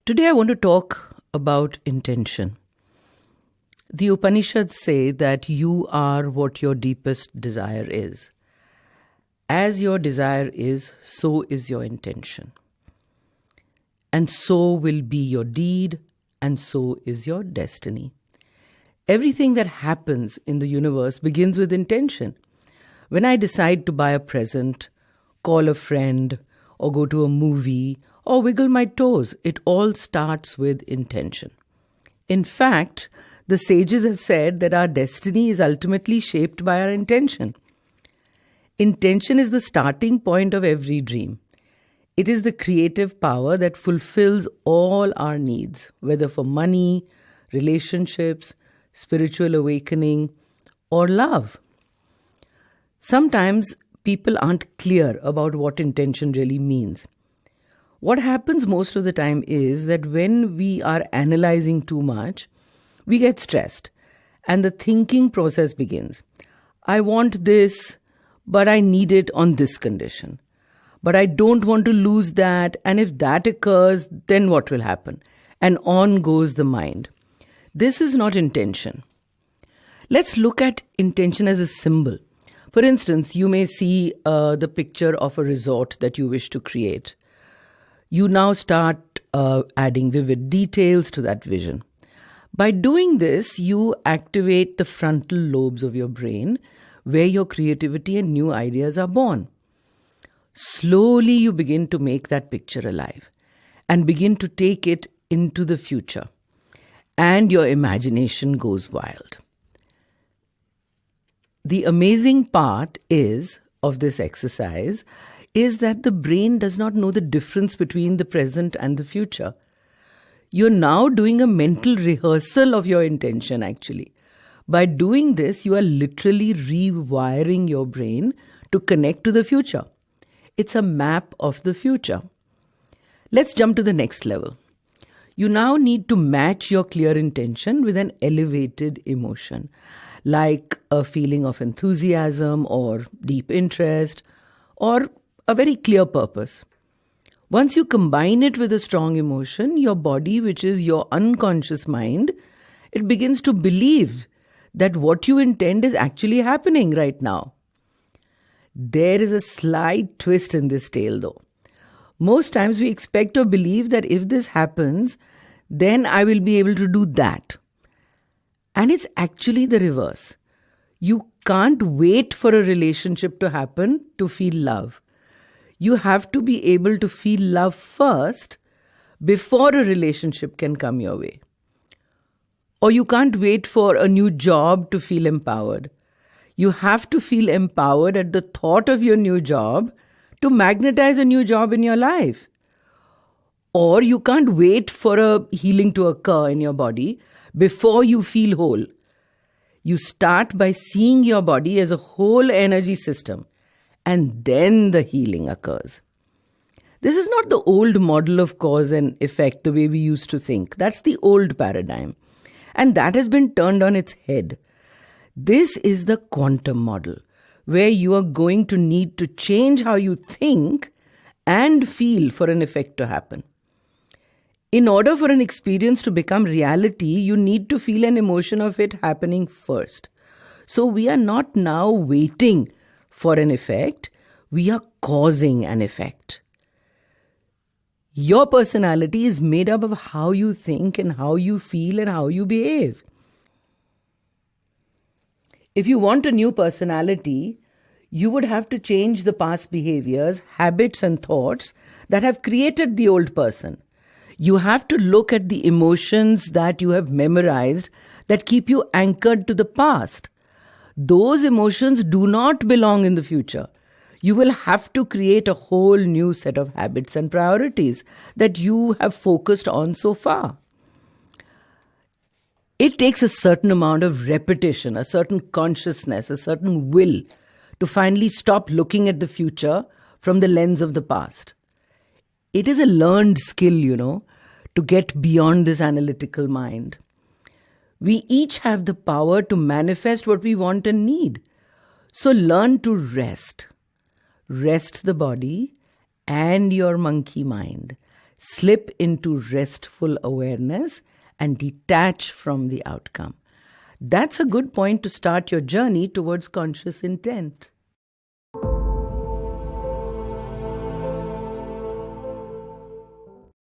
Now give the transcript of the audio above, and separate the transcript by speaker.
Speaker 1: Today I want to talk about intention. The Upanishads say that you are what your deepest desire is. As your desire is, so is your intention. And so will be your deed, and so is your destiny. Everything that happens in the universe begins with intention. When I decide to buy a present, call a friend, or go to a movie, or wiggle my toes, it all starts with intention. In fact, the sages have said that our destiny is ultimately shaped by our intention. Intention is the starting point of every dream. It is the creative power that fulfills all our needs, whether for money, relationships, spiritual awakening, or love. Sometimes people aren't clear about what intention really means. What happens most of the time is that when we are analyzing too much, we get stressed and the thinking process begins. I want this, but I need it on this condition. But I don't want to lose that, and if that occurs, then what will happen? And on goes the mind. This is not intention. Let's look at intention as a symbol. For instance, you may see the picture of a resort that you wish to create. You now start adding vivid details to that vision. By doing this, you activate the frontal lobes of your brain, where your creativity and new ideas are born. Slowly, you begin to make that picture alive and begin to take it into the future. And your imagination goes wild. The amazing part of this exercise is that the brain does not know the difference between the present and the future. You're now doing a mental rehearsal of your intention, actually. By doing this, you are literally rewiring your brain to connect to the future. It's a map of the future. Let's jump to the next level. You now need to match your clear intention with an elevated emotion, like a feeling of enthusiasm or deep interest, or a very clear purpose. Once you combine it with a strong emotion, your body, which is your unconscious mind, it begins to believe that what you intend is actually happening right now. There is a slight twist in this tale though. Most times we expect or believe that if this happens, then I will be able to do that. And it's actually the reverse. You can't wait for a relationship to happen to feel love. You have to be able to feel love first before a relationship can come your way. Or you can't wait for a new job to feel empowered. You have to feel empowered at the thought of your new job to magnetize a new job in your life. Or you can't wait for a healing to occur in your body before you feel whole. You start by seeing your body as a whole energy system, and then the healing occurs. This is not the old model of cause and effect the way we used to think. That's the old paradigm. And that has been turned on its head. This is the quantum model, where you are going to need to change how you think and feel for an effect to happen. In order for an experience to become reality, you need to feel an emotion of it happening first. So we are not now waiting for an effect, we are causing an effect. Your personality is made up of how you think and how you feel and how you behave. If you want a new personality, you would have to change the past behaviors, habits, and thoughts that have created the old person. You have to look at the emotions that you have memorized that keep you anchored to the past. Those emotions do not belong in the future. You will have to create a whole new set of habits and priorities that you have focused on so far. It takes a certain amount of repetition, a certain consciousness, a certain will to finally stop looking at the future from the lens of the past. It is a learned skill, to get beyond this analytical mind. We each have the power to manifest what we want and need. So learn to rest. Rest the body and your monkey mind. slip into restful awareness, and detach from the outcome. That's a good point to start your journey towards conscious intent.